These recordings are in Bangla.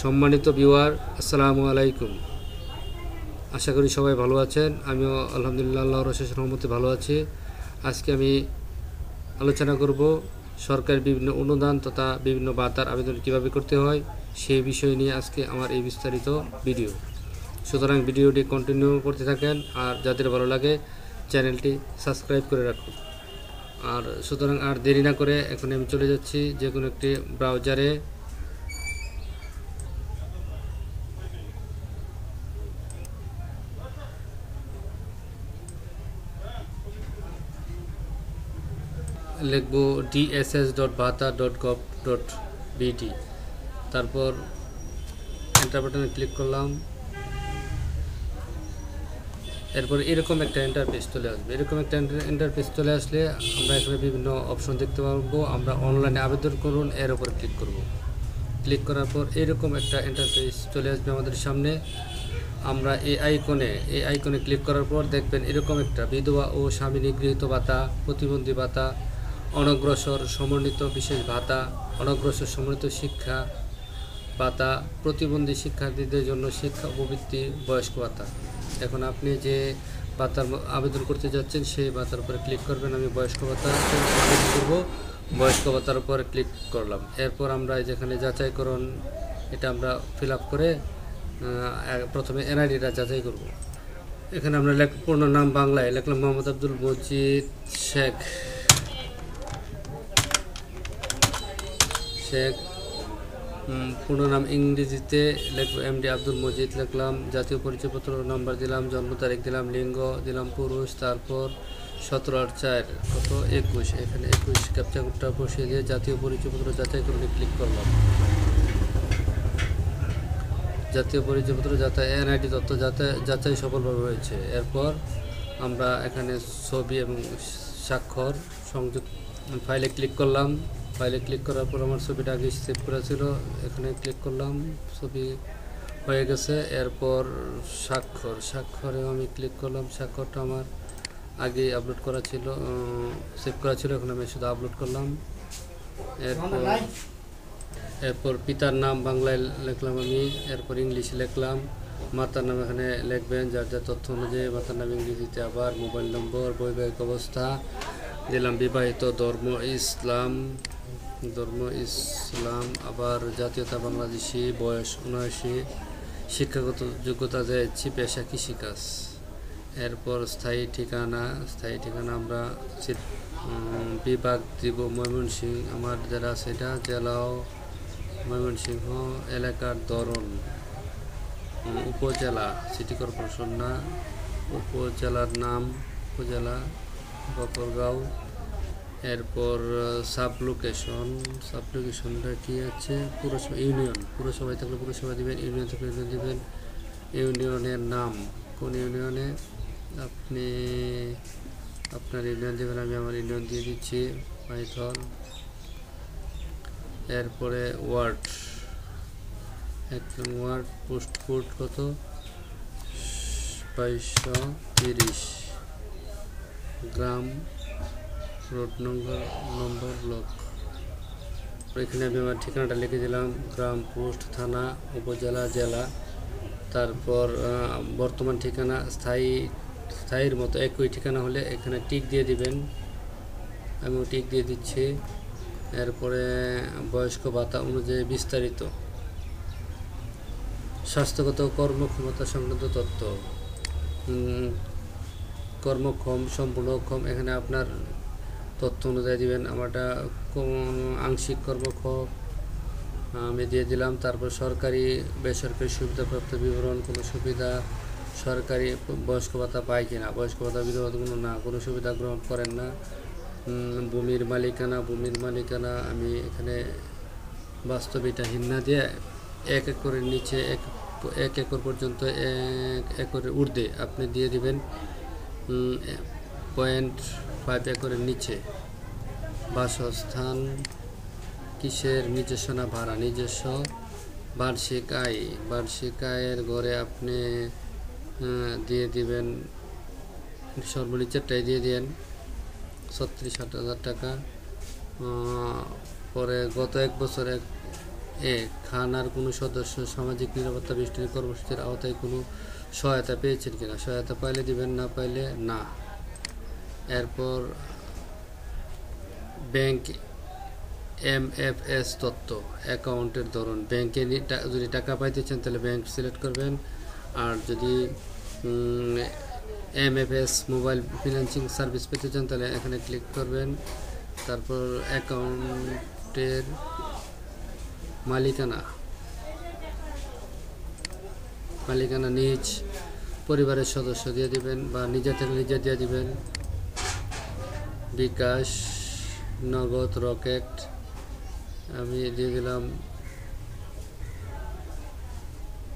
সম্মানিত ভিউয়ার, আসসালামু আলাইকুম। আশা করি সবাই ভালো আছেন। আমিও আলহামদুলিল্লাহ আল্লাহর অশেষ রহমতে ভালো আছি। আজকে আমি আলোচনা করব সরকারের বিভিন্ন অনুদান তথা বিভিন্ন ভাতার আবেদন কিভাবে করতে হয় সেই বিষয় নিয়ে আজকে আমার এই বিস্তারিত ভিডিও। সুতরাং ভিডিওটি কন্টিনিউ করতে থাকেন, আর যাদের ভালো লাগে চ্যানেলটি সাবস্ক্রাইব করে রাখুন। আর সুতরাং আর দেরি না করে এখন আমি চলে যাচ্ছি যে কোনো একটি ব্রাউজারে। লিখব dss.bhata.gov.bt, তারপর এন্টার বাটনে ক্লিক করলাম। এরপর এরকম একটা ইন্টারফেস চলে আসবে। এরকম একটা ইন্টারফেস চলে আসলে আমরা এখানে বিভিন্ন অপশন দেখতে পারবো। আমরা অনলাইনে আবেদন করুন এর উপর ক্লিক করব। ক্লিক করার পর এরকম একটা ইন্টারফেস চলে আসবে আমাদের সামনে। আমরা এই আইকনে ক্লিক করার পর দেখবেন এরকম একটা বিধবা ও স্বামী নিগৃহীত ভাতা, প্রতিবন্ধী ভাতা, অনগ্রসর সমন্বিত বিশেষ ভাতা, অনগ্রসর সমন্বিত শিক্ষা ভাতা, প্রতিবন্ধী শিক্ষার্থীদের জন্য শিক্ষা উপবৃত্তি, বয়স্ক ভাতা। এখন আপনি যে ভাতার আবেদন করতে যাচ্ছেন সেই ভাতার উপরে ক্লিক করবেন। আমি বয়স্ক ভাতা আবেদন করব, বয়স্ক ভাতার উপরে ক্লিক করলাম। এরপর আমরা যেখানে যাচাইকরণ, এটা আমরা ফিল আপ করে প্রথমে এনআইডিটা যাচাই করব। এখানে আমরা পূর্ণ নাম বাংলায় লিখলাম মোহাম্মদ আব্দুল মজিদ শেখ। পূর্ণ নাম ইংরেজিতে লিখব এমডি আব্দুল মজিদ লিখলাম। জাতীয় পরিচয়পত্র নাম্বার দিলাম, জন্ম তারিখ দিলাম, লিঙ্গ দিলাম পুরুষ, তারপর 17/8 কত 21, এখানে 21 ক্যাপচা কোডটা বসিয়ে দিয়ে জাতীয় পরিচয়পত্র যাচাই করে ক্লিক করলাম। জাতীয় পরিচয়পত্র যাচাই এনআইডি তথ্য যাচাই সফলভাবে হয়েছে। এরপর আমরা এখানে ছবি এবং স্বাক্ষর সংযুক্ত ফাইলে ক্লিক করলাম। ফাইলে ক্লিক করার পর আমার ছবিটা আগে সেভ করা ছিল, এখানে ক্লিক করলাম, ছবি হয়ে গেছে। এরপর স্বাক্ষরেও আমি ক্লিক করলাম। স্বাক্ষরটা আমার আগে আপলোড করা ছিল, সেভ করা ছিল, এখন আমি শুধু আপলোড করলাম। এরপর পিতার নাম বাংলায় লিখলাম আমি, এরপর ইংলিশে লিখলাম। মাতার নাম এখানে লিখবেন যার যা তথ্য অনুযায়ী, মাতার নাম ইংরেজিতে, আবার মোবাইল নম্বর, বৈবাহিক অবস্থা দিলাম বিবাহিত, ধর্ম ইসলাম, আবার জাতীয়তা বাংলাদেশি, বয়স 79, শিক্ষাগত যোগ্যতা যাচ্ছি পেশা কৃষিকাজ। এরপর স্থায়ী ঠিকানা আমরা বিভাগ দিব ময়মনসিংহ, আমার যারা সেটা জেলাও ময়মনসিংহ, এলাকার ধরন উপজেলা, সিটি কর্পোরেশন না, উপজেলার নাম উপজেলা গফরগাঁও। এরপর সাব লোকেশনটা কি আছে, পুরসভায় থাকলে পুরসভা দিবেন, ইউনিয়ন থাকলে ইউনিয়ন দিবেন। ইউনিয়নের নাম কোন ইউনিয়নে আপনি আপনার ইউনিয়ন দেবেন, আমি আমার ইউনিয়ন দিয়ে দিচ্ছি পাইথন। এরপরে ওয়ার্ড পোস্ট কোড কত 2230, গ্রাম রোড নম্বর ব্লক। এখানে আমি আমার ঠিকানাটা লিখে দিলাম, গ্রাম, পোস্ট, থানা, উপজেলা, জেলা। তারপর বর্তমান ঠিকানা স্থায়ীর মতো একই ঠিকানা হলে এখানে টিক দিয়ে দিবেন, আমি টিক দিয়ে দিচ্ছি। এরপরে বয়স্ক ভাতা অনুযায়ী বিস্তারিত, স্বাস্থ্যগত কর্মক্ষমতা সংক্রান্ত তথ্য, কর্মক্ষম, সম্পূর্ণক্ষম, এখানে আপনার তথ্য অনুযায়ী দিবেন। আমারটা আংশিক কর্মক্ষম আমি দিয়ে দিলাম। তারপর সরকারি বেসরকারি সুবিধাপ্রাপ্ত বিবরণ, কোনো সুবিধা সরকারি বয়স্ক ভাতা পায় কিনা, বয়স্ক ভাতা বিধবা কোনো না, কোনো সুবিধা গ্রহণ করেন না। ভূমির মালিকানা আমি এখানে বাস্তব এটা হিন্না দিয়ে 1 একরের নিচে 1 একর পর্যন্ত 1 একরের ঊর্ধ্বে আপনি দিয়ে দিবেন 0.5 একরের নিচে। বাসস্থান কিসের, নিজস্ব না ভাড়া, নিজস্ব। বার্ষিক আয়ের ঘরে আপনি দিয়ে দিবেন সর্বনিচেরটাই দিয়ে দেন 36,000 টাকা। পরে গত 1 বছরে এ খানার কোনো সদস্য সামাজিক নিরাপত্তা বেষ্টনী কর্মসূচির আওতায় কোনো সহায়তা পেয়েছেন কিনা, সহায়তা পাইলে দিবেন, না পাইলে না। এরপর ব্যাংক MFS তথ্য, অ্যাকাউন্টের ধরন, ব্যাংকে যদি টাকা পাইতে চান তাহলে ব্যাংক সিলেক্ট করবেন, আর যদি MFS মোবাইল ফিন্যান্সিং সার্ভিস পেতে চান তাহলে এখানে ক্লিক করবেন। তারপর অ্যাকাউন্টের মালিকানা নিজ পরিবারের সদস্য দিয়ে দিবেন বা নিজে থেকে নিজে দিয়ে দিবেন। বিকাশ, নগদ, রকেট, আমি দিয়ে দিলাম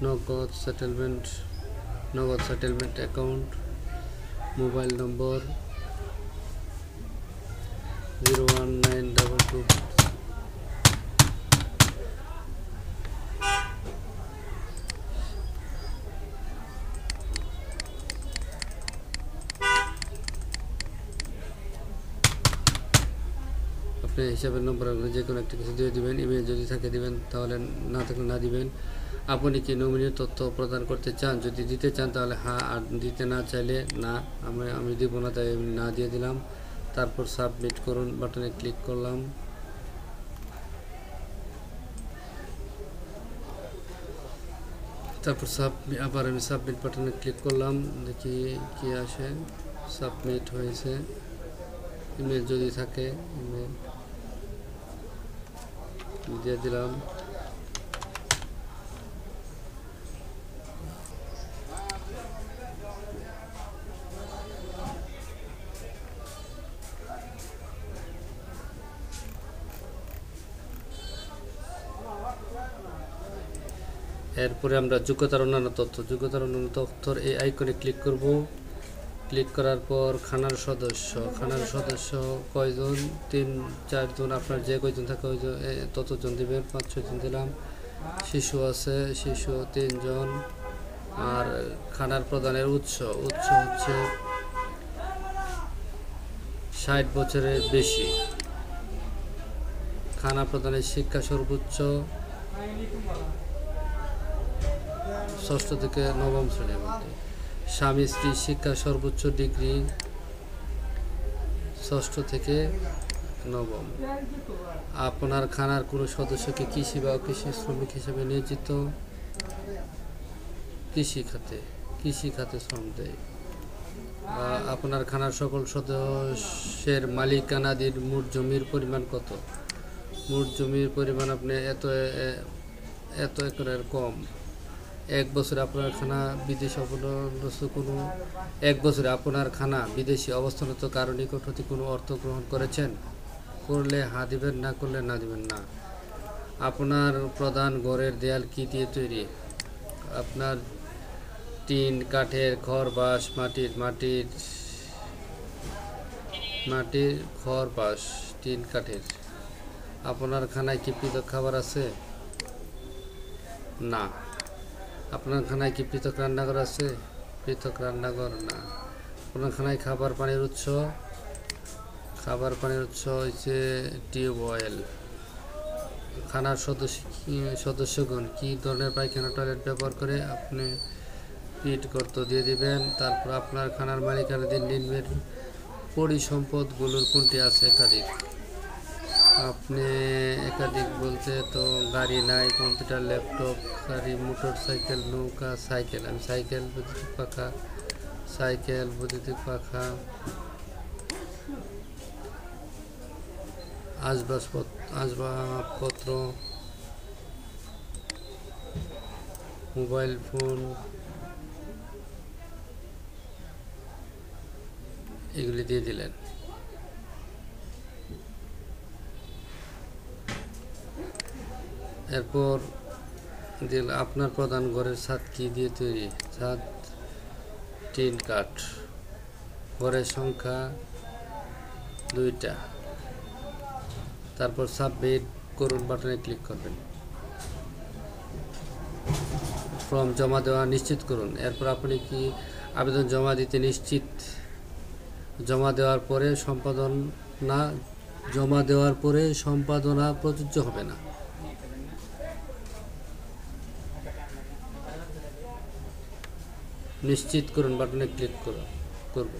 নগদ সেটেলমেন্ট অ্যাকাউন্ট। মোবাইল নম্বর 01922। আপনি হিসাবের নম্বর যে কোনো একটা কিছু দিয়ে দিবেন। ইমেল যদি থাকে দিবেন, তাহলে না থাকলে না দিবেন। আপনি কি নমিনি তথ্য প্রদান করতে চান? যদি দিতে চান তাহলে হ্যাঁ, আর দিতে না চাইলে না। আমি দিব না, তাই আমি না দিয়ে দিলাম। তারপর সাবমিট করুন বাটনে ক্লিক করলাম। তারপর আবার আমি সাবমিট বাটনে ক্লিক করলাম, দেখি কি আসে। সাবমিট হয়েছে। ইমেল যদি থাকে ইমেল দিয়ে দিলাম। এরপরে আমরা যোগ্যতার অন্যান্য তথ্যর এই আইকনে ক্লিক করব। ক্লিক করার পর খানার সদস্য কয়জন, 3-4 জন, আপনার যে কয়জন থাকে ততজন দিবেন। 5-6 জন দিলাম। শিশু আছে, শিশু 3 জন। আর খানার প্রদানের উৎস হচ্ছে 60 বছরের বেশি। খানা প্রদানের শিক্ষা সর্বোচ্চ 6ষ্ঠ থেকে 9ম শ্রেণীর মধ্যে। স্বামী স্ত্রী শিক্ষা সর্বোচ্চ ডিগ্রি 6ষ্ঠ থেকে 9ম। আপনার খানার কোনো সদস্যকে কৃষি বা কৃষি শ্রমিক হিসেবে নিয়োজিত, কৃষি খাতে শ্রম দেয়। আপনার খানার সকল সদস্যের মালিকানাধীন মোট জমির পরিমাণ কত? মোট জমির পরিমাণ আপনি এত একরের কম। 1 বছরে আপনার খানা বিদেশি অবস্থানরত কারো নিকট হতে কোনো অর্থ গ্রহণ করেছেন? করলে হ্যাঁ দিবেন, না করলে না দিবেন না। আপনার প্রধান ঘরের দেয়াল কি দিয়ে তৈরি? আপনার টিন, কাঠের, খড়, বাঁশ, মাটির খড়, বাঁশ, টিন, কাঠের। আপনার খানায় কি পৃথক খাবার আছে? না। আপনার খানায় কি পৃথক রান্নাঘর আছে? পৃথক রান্নাঘর না। আপনার খানায় খাবার পানির উৎস হচ্ছে টিউবওয়েল। খানার সদস্যগণ কি ধরনের পায়খানা টয়লেট ব্যবহার করে? আপনি পিট গর্ত দিয়ে দিবেন। তারপর আপনার খানার মালিকানাধীন নিম্নের পরিসম্পদগুলোর কোনটি আছে? একাধিক বলতে তো গাড়ি নাই, কম্পিউটার, ল্যাপটপ, গাড়ি, মোটর সাইকেল, নৌকা, সাইকেল। আমি সাইকেল, বৈদ্যুতিক পাখা, আসবাবপত্র, মোবাইল ফোন, এগুলি দিয়ে দিলেন। এরপর আপনার প্রধান ঘরের ছাদ কি দিয়ে তৈরি? ছাদ টিন, কাঠ। ঘরের সংখ্যা 2টা। তারপর সাবমিট করুন বাটনে ক্লিক করবেন। ফর্ম জমা দেওয়া নিশ্চিত করুন। এরপর আপনি কি আবেদন জমা দিতে নিশ্চিত? জমা দেওয়ার পরে সম্পাদনা প্রযোজ্য হবে না। নিশ্চিত করুন বাটনে ক্লিক করব।